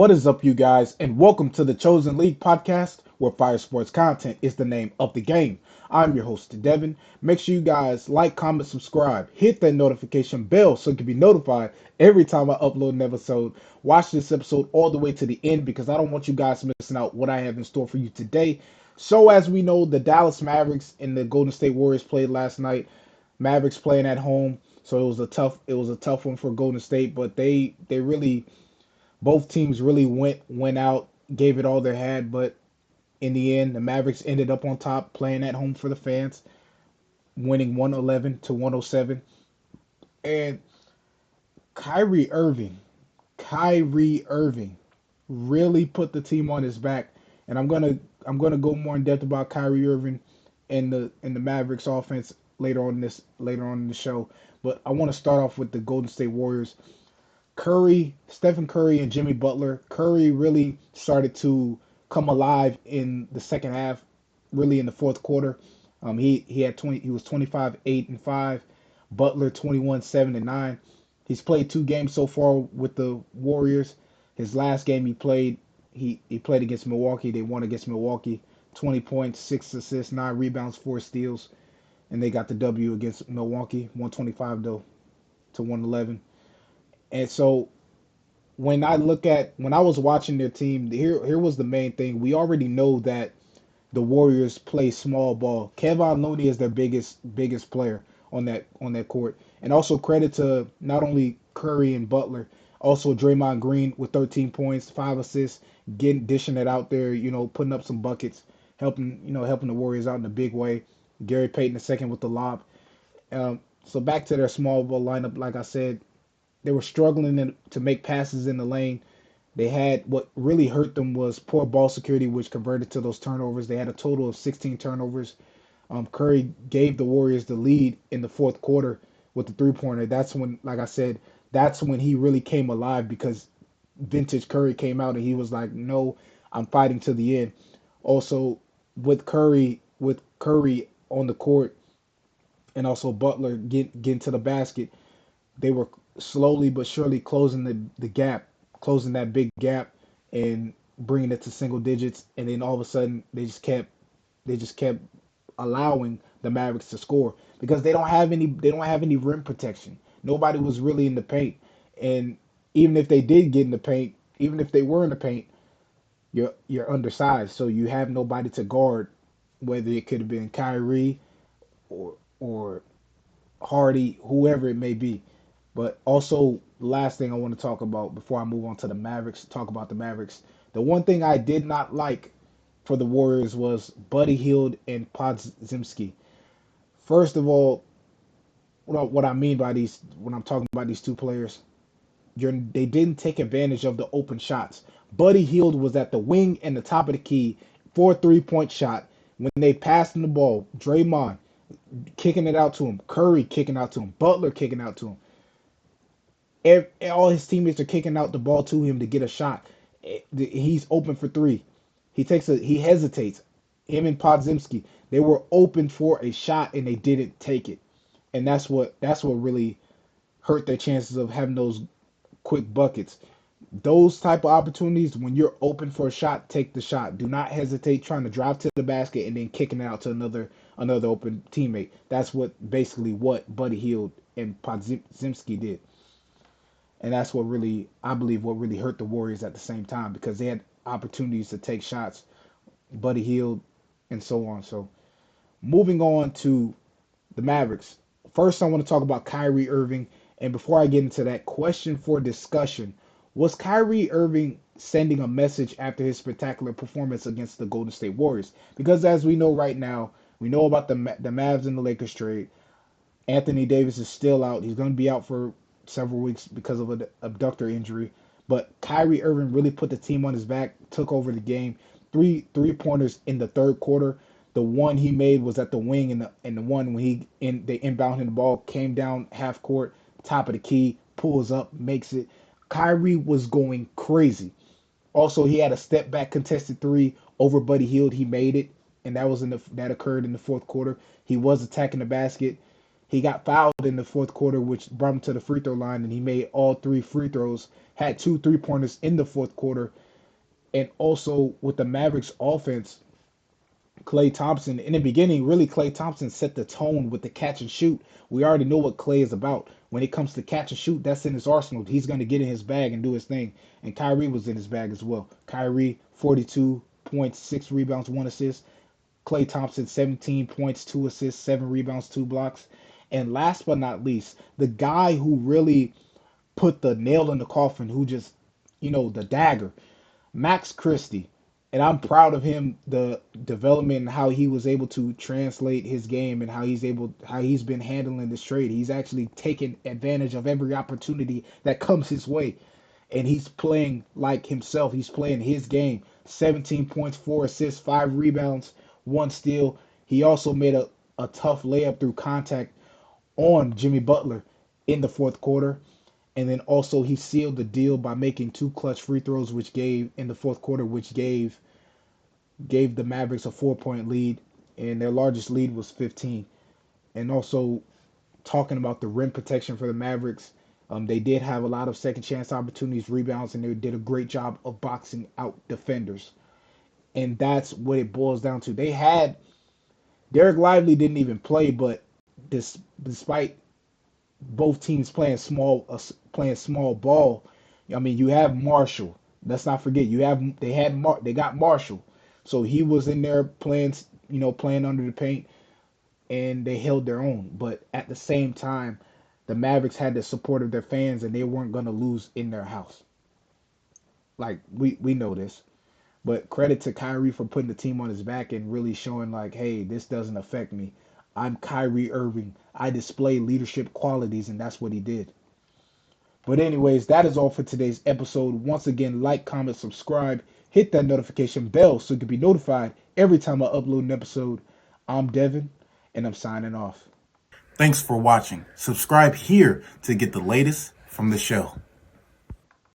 What is up, you guys, and welcome to the Chosen League podcast, where fire sports content is the name of the game. I'm your host, Devin. Make sure you guys like, comment, subscribe, hit that notification bell so you can be notified every time I upload an episode. Watch this episode all the way to the end because I don't want you guys missing out what I have in store for you today. So, as we know, the Dallas Mavericks and the Golden State Warriors played last night. Mavericks playing at home, so it was a tough one for Golden State, but they really both teams really went out, gave it all they had, but in the end, the Mavericks ended up on top, playing at home for the fans, winning 111 to 107. And Kyrie Irving, Kyrie Irving really put the team on his back. And I'm gonna go more in depth about Kyrie Irving and the Mavericks offense later on in the show. But I want to start off with the Golden State Warriors. Stephen Curry, and Jimmy Butler. Curry really started to come alive in the second half, really in the fourth quarter. He had 20. He was 25, 8 and 5. Butler 21, 7 and 9. He's played two games so far with the Warriors. His last game he played against Milwaukee. They won against Milwaukee. 20 points, 6 assists, 9 rebounds, 4 steals, and they got the W against Milwaukee, 125 though to 111. And so when I was watching their team, here was the main thing. We already know that the Warriors play small ball. Kevon Looney is their biggest player on that court. And also credit to not only Curry and Butler, also Draymond Green with 13 points, 5 assists, getting dishing it out there, putting up some buckets, helping the Warriors out in a big way. Gary Payton II with the lob. So back to their small ball lineup, like I said, they were struggling to make passes in the lane. They had what really hurt them was poor ball security, which converted to those turnovers. They had a total of 16 turnovers. Curry gave the Warriors the lead in the fourth quarter with the three-pointer. That's when, like I said, that's when he really came alive because vintage Curry came out and he was like, "No, I'm fighting to the end." Also, with Curry on the court and also Butler getting to the basket, they were slowly but surely closing the gap, closing that big gap, and bringing it to single digits. And then all of a sudden, they just kept allowing the Mavericks to score because they don't have any rim protection. Nobody was really in the paint, and even if they did get in the paint, even if they were in the paint, you're undersized, so you have nobody to guard. Whether it could have been Kyrie or Hardy, whoever it may be. But also, the last thing I want to talk about before I move on to the Mavericks, talk about the Mavericks. The one thing I did not like for the Warriors was Buddy Hield and Podzimski. First of all, what I mean by these, when I'm talking about these two players, they didn't take advantage of the open shots. Buddy Hield was at the wing and the top of the key for a three-point shot. When they passed him the ball, Draymond kicking it out to him, Curry kicking out to him, Butler kicking out to him. All his teammates are kicking out the ball to him to get a shot. He's open for three. He hesitates. Him and Podzimski, they were open for a shot and they didn't take it. And that's what really hurt their chances of having those quick buckets. Those type of opportunities, when you're open for a shot, take the shot. Do not hesitate trying to drive to the basket and then kicking it out to another open teammate. That's basically what Buddy Hield and Podzimski did. And that's what really, I believe, what really hurt the Warriors at the same time because they had opportunities to take shots, Buddy Hield, and so on. So moving on to the Mavericks. First, I want to talk about Kyrie Irving. And before I get into that, question for discussion: was Kyrie Irving sending a message after his spectacular performance against the Golden State Warriors? Because as we know right now, we know about the Mavs and the Lakers trade. Anthony Davis is still out. He's going to be out for several weeks because of an abductor injury. But Kyrie Irving really put the team on his back, took over the game. Three pointers in the third quarter. The one he made was at the wing, and the one when they inbound him the ball came down half court, top of the key, pulls up, makes it. Kyrie was going crazy. Also, he had a step back contested three over Buddy Hield. He made it, and that occurred in the fourth quarter. He was attacking the basket. He got fouled in the fourth quarter, which brought him to the free throw line, and he made all 3 free throws, had 2 3-pointers in the fourth quarter. And also with the Mavericks offense, Klay Thompson, in the beginning, really Klay Thompson set the tone with the catch and shoot. We already know what Klay is about. When it comes to catch and shoot, that's in his arsenal. He's going to get in his bag and do his thing. And Kyrie was in his bag as well. Kyrie, 42 points, 6 rebounds, 1 assist. Klay Thompson, 17 points, 2 assists, 7 rebounds, 2 blocks. And last but not least, the guy who really put the nail in the coffin, who just, the dagger, Max Christie. And I'm proud of him, the development and how he was able to translate his game and how he's been handling this trade. He's actually taken advantage of every opportunity that comes his way. And he's playing like himself. He's playing his game. 17 points, 4 assists, 5 rebounds, 1 steal. He also made a tough layup through contact on Jimmy Butler in the fourth quarter. And then also he sealed the deal by making 2 clutch free throws, which gave in the fourth quarter, which gave the Mavericks a 4 point lead, and their largest lead was 15. And also talking about the rim protection for the Mavericks, they did have a lot of second chance opportunities, rebounds, and they did a great job of boxing out defenders. And that's what it boils down to. They had Derek Lively didn't even play, but despite both teams playing small ball. I mean, you have Marshall. Let's not forget they got Marshall, so he was in there playing, playing under the paint, and they held their own. But at the same time, the Mavericks had the support of their fans, and they weren't gonna lose in their house. Like we know this. But credit to Kyrie for putting the team on his back and really showing like, hey, this doesn't affect me. I'm Kyrie Irving. I display leadership qualities, and that's what he did. But anyways, that is all for today's episode. Once again, like, comment, subscribe, hit that notification bell so you can be notified every time I upload an episode. I'm Devin, and I'm signing off. Thanks for watching. Subscribe here to get the latest from the show.